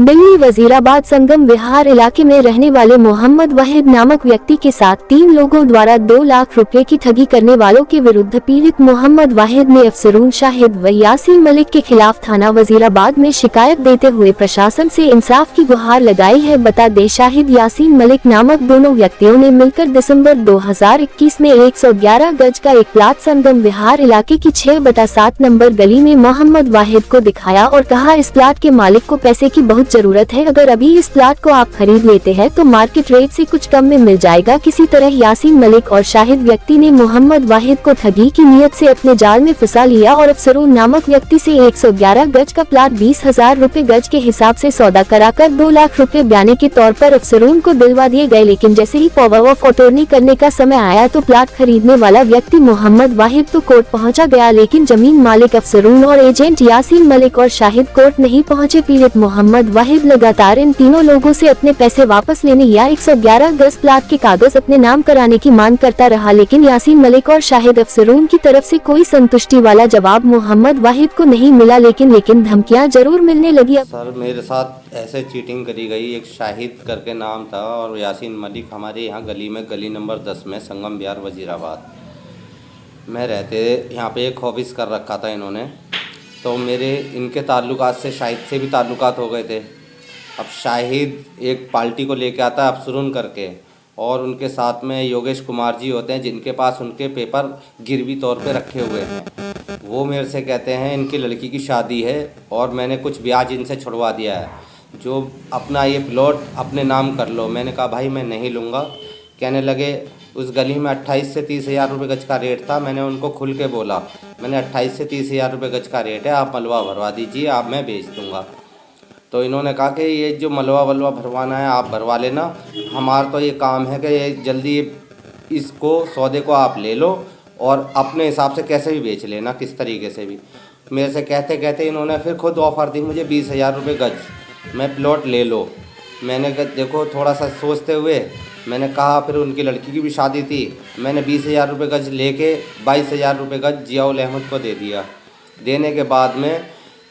दिल्ली वजीराबाद संगम विहार इलाके में रहने वाले मोहम्मद वाहिद नामक व्यक्ति के साथ 3 लोगों द्वारा 2 लाख रुपए की ठगी करने वालों के विरुद्ध पीड़ित मोहम्मद वाहिद ने अफसरून शाहिद व यासीन मलिक के खिलाफ थाना वजीराबाद में शिकायत देते हुए प्रशासन से इंसाफ की गुहार लगाई है। बता दें, शाहिद यासीन मलिक नामक दोनों व्यक्तियों ने मिलकर दिसंबर 2021 में 111 गज का एक प्लाट संगम विहार इलाके की 6/7 नंबर गली में मोहम्मद वाहिद को दिखाया और कहा, इस प्लाट के मालिक को पैसे की बहुत जरूरत है, अगर अभी इस प्लाट को आप खरीद लेते हैं तो मार्केट रेट से कुछ कम में मिल जाएगा। किसी तरह यासीन मलिक और शाहिद व्यक्ति ने मोहम्मद वाहिद को ठगी की नीयत से अपने जाल में फंसा लिया और अफसरून नामक व्यक्ति से 111 गज का प्लाट 20,000 रुपए गज के हिसाब से सौदा कराकर 2 लाख रुपए ब्याने के तौर पर अफसरून को दिलवा दिए गए। लेकिन जैसे ही पावर ऑफ अटॉर्नी करने का समय आया तो प्लाट खरीदने वाला व्यक्ति मोहम्मद वाहिद तो कोर्ट पहुँचा गया, लेकिन जमीन मालिक अफसरून और एजेंट यासीन मलिक और शाहिद कोर्ट नहीं पहुँचे। पीड़ित मोहम्मद वाहिद लगातार इन तीनों लोगों से अपने पैसे वापस लेने या 111 गज प्लाट के कागज अपने नाम कराने की मांग करता रहा, लेकिन यासीन मलिक और शाहिद अफसरून की तरफ से कोई संतुष्टि वाला जवाब मोहम्मद वाहिद को नहीं मिला। लेकिन धमकियां जरूर मिलने लगी। सर, मेरे साथ ऐसे चीटिंग करी गई। एक शाहिद करके नाम था और यासीन मलिक हमारे यहाँ गली में, गली नंबर 10 में, संगम विहार वजीराबाद में रहते। यहाँ पे एक ऑफिस कर रखा था इन्होंने, तो मेरे इनके ताल्लुकात से शाहिद से भी ताल्लुकात हो गए थे। अब शाहिद एक पार्टी को लेके आता है अफसरून करके, और उनके साथ में योगेश कुमार जी होते हैं जिनके पास उनके पेपर गिरवी तौर पे रखे हुए हैं। वो मेरे से कहते हैं इनकी लड़की की शादी है और मैंने कुछ ब्याज इनसे छुड़वा दिया है, जो अपना ये प्लॉट अपने नाम कर लो। मैंने कहा भाई मैं नहीं लूँगा। कहने लगे उस गली में 28 से 30 हज़ार रुपये गज का रेट था। मैंने उनको खुल के बोला, मैंने 28 से 30 हज़ार रुपये गज का रेट है, आप मलबा भरवा दीजिए, आप मैं बेच दूँगा। तो इन्होंने कहा कि ये जो मलबा वलबा भरवाना है आप भरवा लेना, हमारा तो ये काम है कि ये जल्दी इसको सौदे को आप ले लो और अपने हिसाब से कैसे भी बेच लेना, किस तरीके से भी। मेरे से कहते कहते इन्होंने फिर खुद ऑफ़र दी मुझे 20,000 रुपये गज, मैं प्लॉट ले लो। मैंने कहा देखो, थोड़ा सा सोचते हुए मैंने कहा, फिर उनकी लड़की की भी शादी थी, मैंने 20,000 रुपये गज लेके 22,000 रुपये गज जियाउल अहमद को दे दिया। देने के बाद में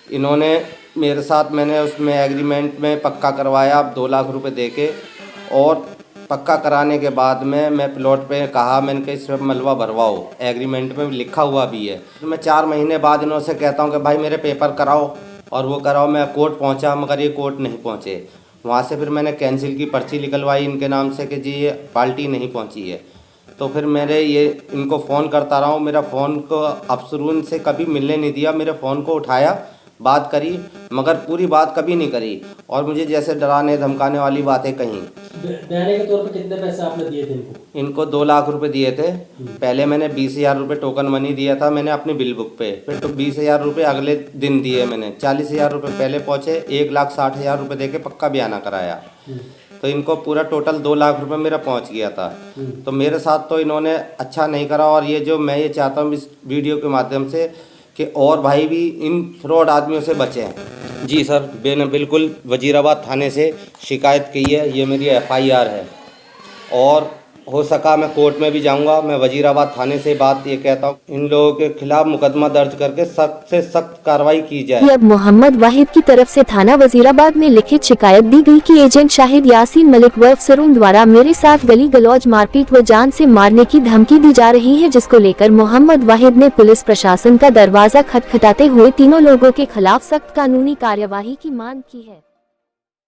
इन्होंने मेरे साथ, मैंने उसमें एग्रीमेंट में पक्का करवाया 2 लाख रुपए देके, और पक्का कराने के बाद में मैं प्लॉट पे कहा, मैंने कहा इसमें मलबा भरवाओ, एग्रीमेंट में लिखा हुआ भी है। तो मैं 4 महीने बाद इन्हों से कहता हूँ कि भाई मेरे पेपर कराओ और वो कराओ। मैं कोर्ट पहुँचा मगर ये कोर्ट नहीं पहुँचे। वहाँ से फिर मैंने कैंसिल की पर्ची निकलवाई इनके नाम से कि जी ये पार्टी नहीं पहुँची है। तो फिर मेरे ये इनको फ़ोन करता रहा हूँ, मेरा फ़ोन को अफसरून से कभी मिलने नहीं दिया। मेरे फ़ोन को उठाया, बात करी, मगर पूरी बात कभी नहीं करी, और मुझे जैसे डराने धमकाने वाली बातें कहीं। बयाने के तौर पे कितने पैसे आपने दिए थे इनको 2 लाख रुपए दिए थे। पहले मैंने 20,000 रुपये टोकन मनी दिया था मैंने अपनी बिल बुक पे, फिर तो 20,000 रुपये अगले दिन दिए मैंने। 40,000 रुपये पहले पहुँचे, 1,60,000 रुपये दे के पक्का बयाना कराया। तो इनको पूरा टोटल 2 लाख रुपए मेरा पहुंच गया था। तो मेरे साथ तो इन्होंने अच्छा नहीं करा, और ये जो मैं ये चाहता हूँ इस वीडियो के माध्यम से कि और भाई भी इन फ्रॉड आदमियों से बचें। जी सर, मैंने बिल्कुल वजीराबाद थाने से शिकायत की है, ये मेरी FIR है, और हो सका मैं कोर्ट में भी जाऊंगा। मैं वजीराबाद थाने से बात ये कहता हूँ, इन लोगों के खिलाफ मुकदमा दर्ज करके सख्त से सख्त कार्रवाई की जाए। अब मोहम्मद वाहिद की तरफ से थाना वजीराबाद में लिखित शिकायत दी गई कि एजेंट शाहिद यासीन मलिक व अफसरून द्वारा मेरे साथ गली गलौज, मारपीट व जान से मारने की धमकी दी जा रही है, जिसको लेकर मोहम्मद वाहिद ने पुलिस प्रशासन का दरवाजा खटखटाते हुए तीनों लोगों के खिलाफ सख्त कानूनी कार्यवाही की मांग की है।